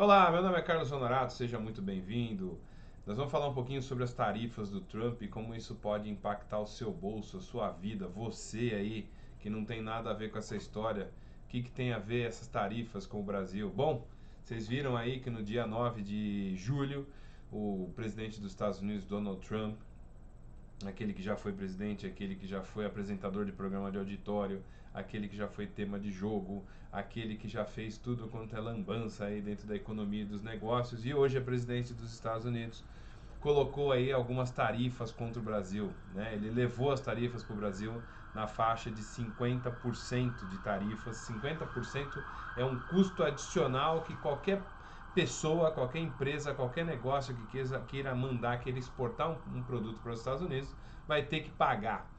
Olá, meu nome é Carlos Honorato, seja muito bem-vindo. Nós vamos falar um pouquinho sobre as tarifas do Trump e como isso pode impactar o seu bolso, a sua vida, você aí que não tem nada a ver com essa história. O que tem a ver essas tarifas com o Brasil? Bom, vocês viram aí que no dia 9 de julho, o presidente dos Estados Unidos, Donald Trump, aquele que já foi presidente, aquele que já foi apresentador de programa de auditório, aquele que já foi tema de jogo, aquele que já fez tudo quanto é lambança aí dentro da economia e dos negócios e hoje é presidente dos Estados Unidos, colocou aí algumas tarifas contra o Brasil, né? Ele levou as tarifas para o Brasil na faixa de 50% de tarifas. 50% é um custo adicional que qualquer pessoa, qualquer empresa, qualquer negócio que queira mandar, queira exportar um produto para os Estados Unidos, vai ter que pagar.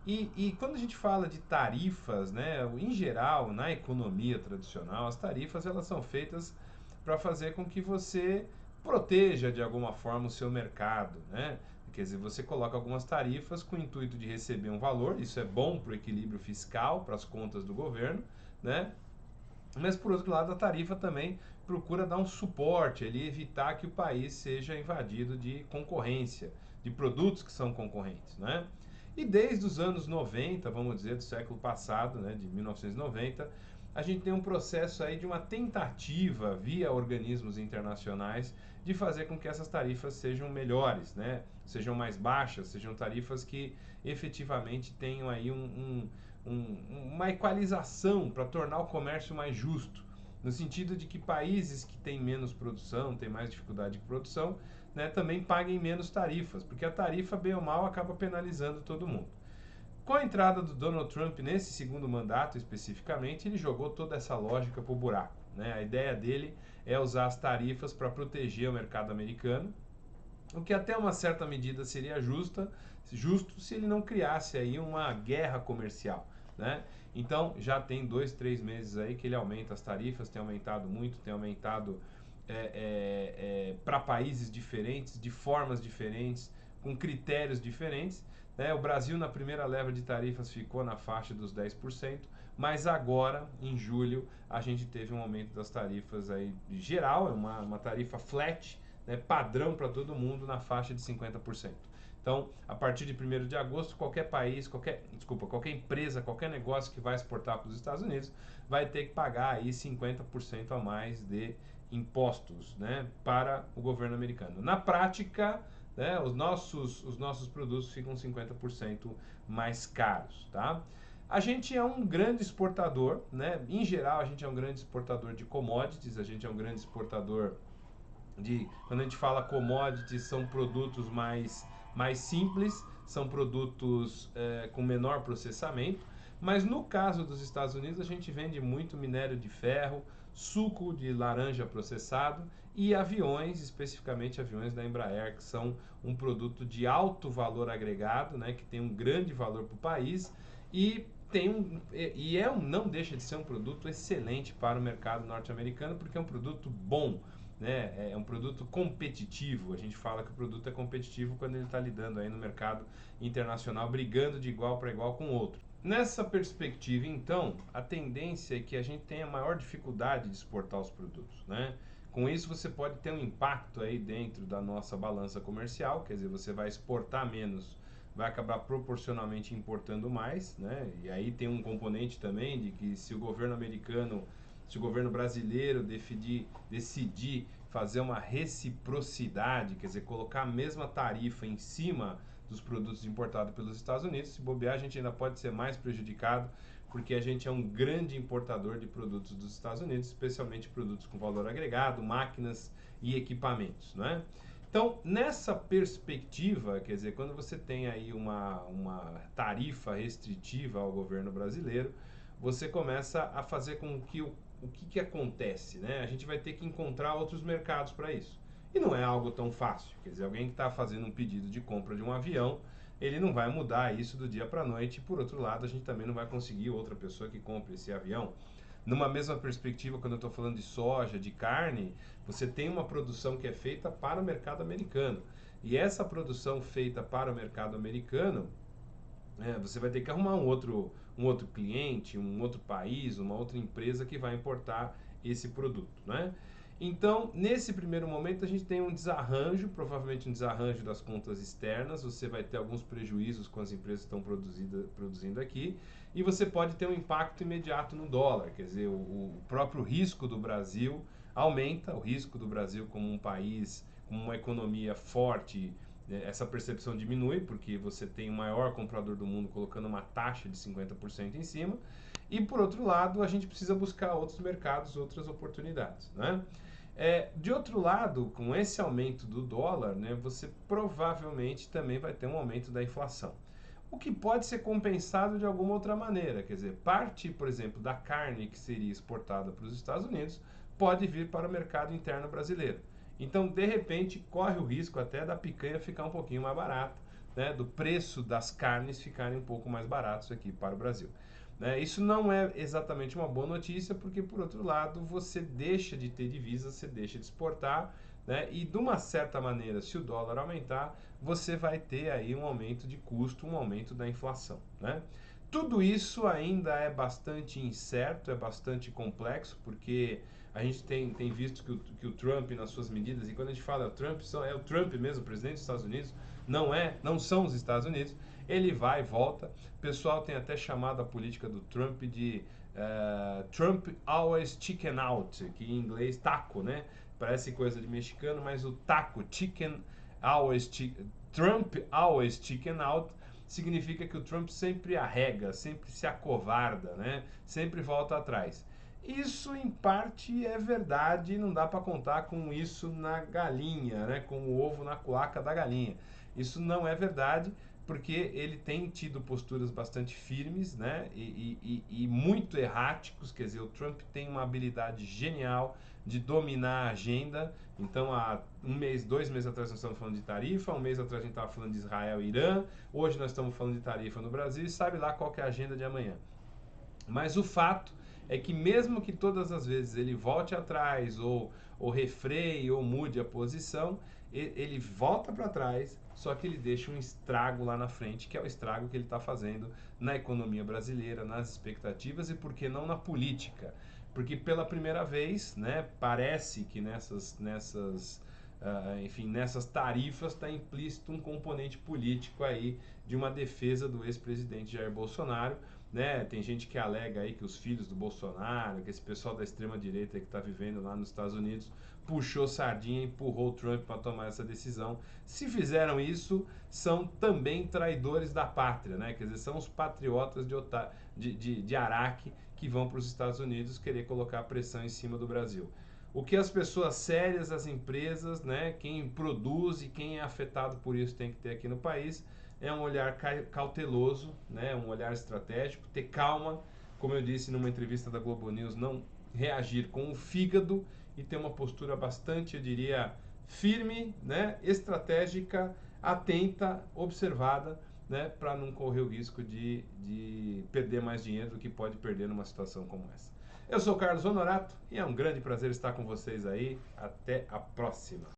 E quando a gente fala de tarifas, né, em geral, na economia tradicional, as tarifas elas são feitas para fazer com que você proteja de alguma forma o seu mercado, né? Quer dizer, você coloca algumas tarifas com o intuito de receber um valor, isso é bom para o equilíbrio fiscal, para as contas do governo, né? Mas por outro lado, a tarifa também procura dar um suporte, ele evitar que o país seja invadido de concorrência, de produtos que são concorrentes, né? E desde os anos 90, vamos dizer, do século passado, né, de 1990, a gente tem um processo aí de uma tentativa via organismos internacionais de fazer com que essas tarifas sejam melhores, né? Sejam mais baixas, sejam tarifas que efetivamente tenham aí uma equalização para tornar o comércio mais justo, no sentido de que países que têm menos produção, têm mais dificuldade de produção, né, também paguem menos tarifas, porque a tarifa, bem ou mal, acaba penalizando todo mundo. Com a entrada do Donald Trump nesse segundo mandato especificamente, ele jogou toda essa lógica para o buraco, né? A ideia dele é usar as tarifas para proteger o mercado americano, o que até uma certa medida seria justo se ele não criasse aí uma guerra comercial, né? Então já tem 2, 3 meses aí que ele aumenta as tarifas, tem aumentado muito, tem aumentado para países diferentes, de formas diferentes, com critérios diferentes, né? O Brasil na primeira leva de tarifas ficou na faixa dos 10%, mas agora, em julho, a gente teve um aumento das tarifas aí geral, é uma tarifa flat, né, padrão para todo mundo na faixa de 50%. Então, a partir de 1º de agosto, qualquer país, qualquer empresa, qualquer negócio que vai exportar para os Estados Unidos vai ter que pagar aí 50% a mais de impostos, né, para o governo americano. Na prática, né, os nossos produtos ficam 50% mais caros, tá? A gente é um grande exportador, né? Em geral, a gente é um grande exportador de commodities, a gente é um grande exportador quando a gente fala commodities, são produtos mais simples, são produtos com menor processamento, mas no caso dos Estados Unidos a gente vende muito minério de ferro, suco de laranja processado e aviões, especificamente aviões da Embraer, que são um produto de alto valor agregado, né, que tem um grande valor para o país e não deixa de ser um produto excelente para o mercado norte-americano, porque é um produto bom, né? É um produto competitivo. A gente fala que o produto é competitivo quando ele está lidando aí no mercado internacional, brigando de igual para igual com o outro. Nessa perspectiva, então, a tendência é que a gente tenha maior dificuldade de exportar os produtos, né? Com isso, você pode ter um impacto aí dentro da nossa balança comercial, quer dizer, você vai exportar menos, vai acabar proporcionalmente importando mais, né? E aí tem um componente também de que se o governo brasileiro decidir fazer uma reciprocidade, quer dizer, colocar a mesma tarifa em cima dos produtos importados pelos Estados Unidos, se bobear, a gente ainda pode ser mais prejudicado, porque a gente é um grande importador de produtos dos Estados Unidos, especialmente produtos com valor agregado, máquinas e equipamentos, não é? Então, nessa perspectiva, quer dizer, quando você tem aí uma tarifa restritiva ao governo brasileiro, você começa a fazer com que o que acontece, né? A gente vai ter que encontrar outros mercados para isso. E não é algo tão fácil. Quer dizer, alguém que está fazendo um pedido de compra de um avião, ele não vai mudar isso do dia para a noite. E por outro lado, a gente também não vai conseguir outra pessoa que compre esse avião. Numa mesma perspectiva, quando eu estou falando de soja, de carne, você tem uma produção que é feita para o mercado americano. E essa produção feita para o mercado americano, você vai ter que arrumar um outro cliente, um outro país, uma outra empresa que vai importar esse produto, né? Então, nesse primeiro momento, a gente tem um desarranjo, provavelmente um desarranjo das contas externas, você vai ter alguns prejuízos com as empresas que estão produzindo aqui, e você pode ter um impacto imediato no dólar, quer dizer, o próprio risco do Brasil aumenta, o risco do Brasil como um país, como uma economia forte, essa percepção diminui, porque você tem o maior comprador do mundo colocando uma taxa de 50% em cima, e por outro lado, a gente precisa buscar outros mercados, outras oportunidades, né? De outro lado, com esse aumento do dólar, né, você provavelmente também vai ter um aumento da inflação. O que pode ser compensado de alguma outra maneira, quer dizer, parte, por exemplo, da carne que seria exportada para os Estados Unidos pode vir para o mercado interno brasileiro. Então, de repente, corre o risco até da picanha ficar um pouquinho mais barata, né, do preço das carnes ficarem um pouco mais baratos aqui para o Brasil. Né? Isso não é exatamente uma boa notícia, porque, por outro lado, você deixa de ter divisas, você deixa de exportar, né? E, de uma certa maneira, se o dólar aumentar, você vai ter aí um aumento de custo, um aumento da inflação. Né? Tudo isso ainda é bastante incerto, é bastante complexo, porque a gente tem visto que o Trump, nas suas medidas, e quando a gente fala Trump, é o Trump mesmo, o presidente dos Estados Unidos, não são os Estados Unidos, ele vai e volta. O pessoal tem até chamado a política do Trump de Trump always chicken out, que em inglês taco, né? Parece coisa de mexicano, mas o taco, Trump always chicken out, significa que o Trump sempre arrega, sempre se acovarda, né? Sempre volta atrás. Isso em parte é verdade, não dá para contar com isso na galinha, né? Com o ovo na cloaca da galinha. Isso não é verdade, porque ele tem tido posturas bastante firmes, né? E muito erráticos, quer dizer, o Trump tem uma habilidade genial de dominar a agenda. Então, há um mês, 2 meses atrás nós estamos falando de tarifa, um mês atrás a gente estava falando de Israel e Irã, hoje nós estamos falando de tarifa no Brasil e sabe lá qual que é a agenda de amanhã. Mas o fato é que mesmo que todas as vezes ele volte atrás ou refreie ou mude a posição, ele volta para trás, só que ele deixa um estrago lá na frente, que é o estrago que ele está fazendo na economia brasileira, nas expectativas e por que não na política. Porque pela primeira vez, né, parece que enfim, nessas tarifas está implícito um componente político aí de uma defesa do ex-presidente Jair Bolsonaro, né? Tem gente que alega aí que os filhos do Bolsonaro, que esse pessoal da extrema direita que está vivendo lá nos Estados Unidos, puxou sardinha e empurrou o Trump para tomar essa decisão. Se fizeram isso, são também traidores da pátria, né? Quer dizer, são os patriotas de Araque que vão para os Estados Unidos querer colocar pressão em cima do Brasil. O que as pessoas sérias, as empresas, né, quem produz e quem é afetado por isso tem que ter aqui no país é um olhar cauteloso, né, um olhar estratégico, ter calma, como eu disse numa entrevista da Globo News, não reagir com o fígado e ter uma postura bastante, eu diria, firme, né, estratégica, atenta, observada, né, para não correr o risco de perder mais dinheiro do que pode perder numa situação como essa. Eu sou o Carlos Honorato e é um grande prazer estar com vocês aí. Até a próxima.